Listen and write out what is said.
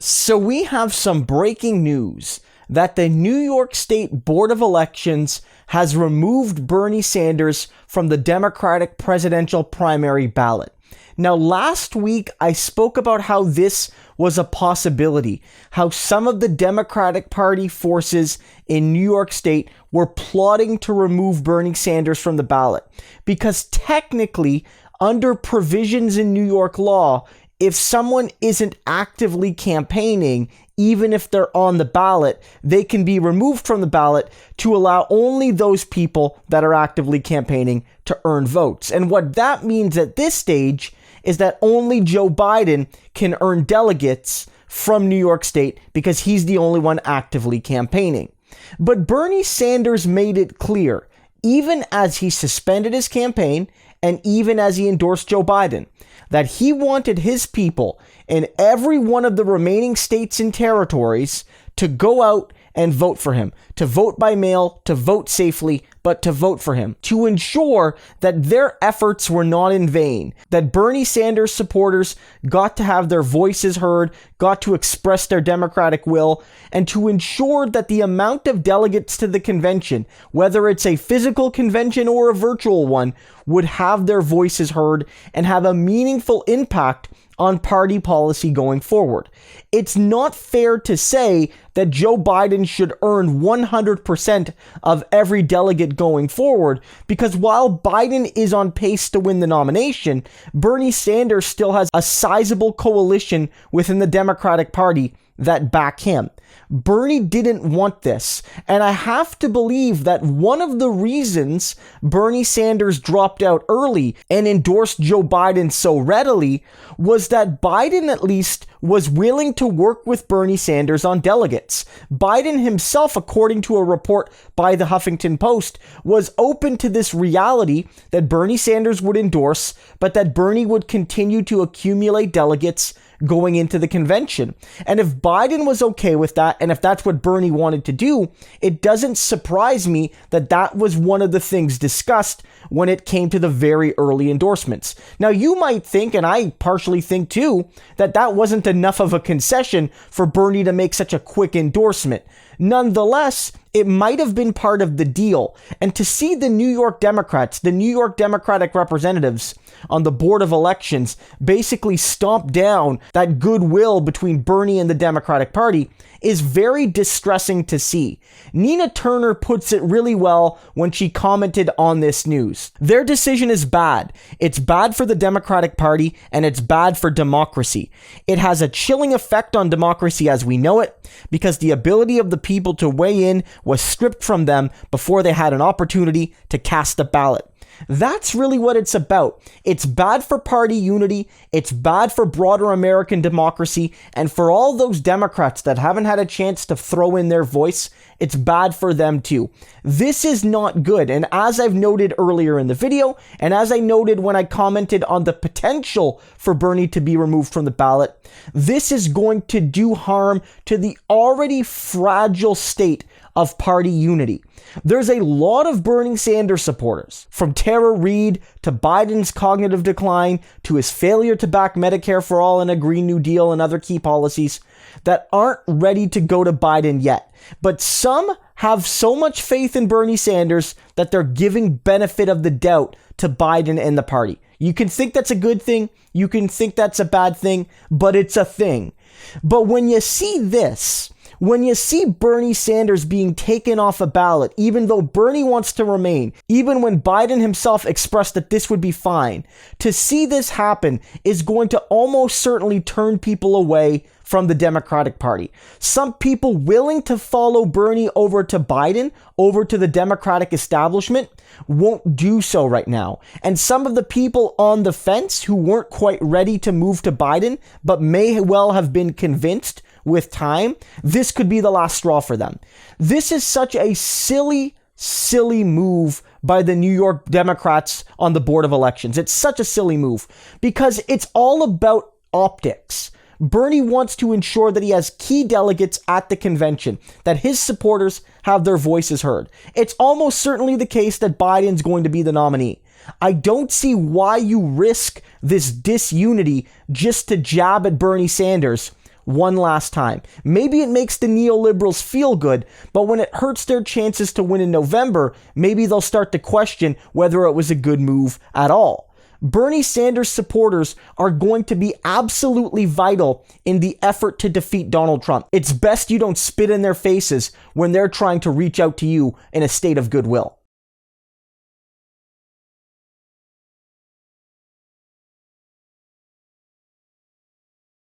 So we have some breaking news that the New York State Board of Elections has removed Bernie Sanders from the Democratic presidential primary ballot. Now, last week, I spoke about how this was a possibility, how some of the Democratic Party forces in New York State were plotting to remove Bernie Sanders from the ballot. Because technically, under provisions in New York law, if someone isn't actively campaigning, even if they're on the ballot, they can be removed from the ballot to allow only those people that are actively campaigning to earn votes. And what that means at this stage is that only Joe Biden can earn delegates from New York State because he's the only one actively campaigning. But Bernie Sanders made it clear, even as he suspended his campaign and even as he endorsed Joe Biden, that he wanted his people in every one of the remaining states and territories to go out and vote for him, to vote by mail, to vote safely, but to vote for him, to ensure that their efforts were not in vain, that Bernie Sanders supporters got to have their voices heard, got to express their democratic will, and to ensure that the amount of delegates to the convention, whether it's a physical convention or a virtual one, would have their voices heard and have a meaningful impact on party policy going forward. It's not fair to say that Joe Biden should earn 100% of every delegate going forward, because while Biden is on pace to win the nomination, Bernie Sanders still has a sizable coalition within the Democratic Party that back him. Bernie didn't want this, and I have to believe that one of the reasons Bernie Sanders dropped out early and endorsed Joe Biden so readily was that Biden at least was willing to work with Bernie Sanders on delegates. Biden himself, according to a report by the Huffington Post, was open to this reality that Bernie Sanders would endorse, but that Bernie would continue to accumulate delegates going into the convention. And if Biden was okay with that, and if that's what Bernie wanted to do, it doesn't surprise me that that was one of the things discussed when it came to the very early endorsements. Now, you might think, and I partially think too, that that wasn't enough of a concession for Bernie to make such a quick endorsement. Nonetheless, it might have been part of the deal. And to see the New York Democrats, the New York Democratic representatives on the Board of Elections basically stomp down that goodwill between Bernie and the Democratic Party is very distressing to see. Nina Turner puts it really well when she commented on this news. Their decision is bad. It's bad for the Democratic Party, and it's bad for democracy. It has a chilling effect on democracy as we know it, because the ability of the people to weigh in was stripped from them before they had an opportunity to cast a ballot. That's really what it's about. It's bad for party unity, it's bad for broader American democracy, and for all those Democrats that haven't had a chance to throw in their voice, it's bad for them too. This is not good, and as I've noted earlier in the video, and as I noted when I commented on the potential for Bernie to be removed from the ballot, this is going to do harm to the already fragile state of party unity. There's a lot of Bernie Sanders supporters, from Tara Reade to Biden's cognitive decline to his failure to back Medicare for All and a Green New Deal and other key policies, that aren't ready to go to Biden yet. But some have so much faith in Bernie Sanders that they're giving benefit of the doubt to Biden and the party. You can think that's a good thing, you can think that's a bad thing, but it's a thing. But when you see this, when you see Bernie Sanders being taken off a ballot, even though Bernie wants to remain, even when Biden himself expressed that this would be fine, to see this happen is going to almost certainly turn people away from the Democratic Party. Some people willing to follow Bernie over to Biden, over to the Democratic establishment, won't do so right now. And some of the people on the fence who weren't quite ready to move to Biden, but may well have been convinced with time, this could be the last straw for them. This is such a silly move by the New York Democrats on the Board of Elections. It's such a silly move because it's all about optics. Bernie wants to ensure that he has key delegates at the convention, that his supporters have their voices heard. It's almost certainly the case that Biden's going to be the nominee. I don't see why you risk this disunity just to jab at Bernie Sanders one last time. Maybe it makes the neoliberals feel good, but when it hurts their chances to win in November, maybe they'll start to question whether it was a good move at all. Bernie Sanders supporters are going to be absolutely vital in the effort to defeat Donald Trump. It's best you don't spit in their faces when they're trying to reach out to you in a state of goodwill.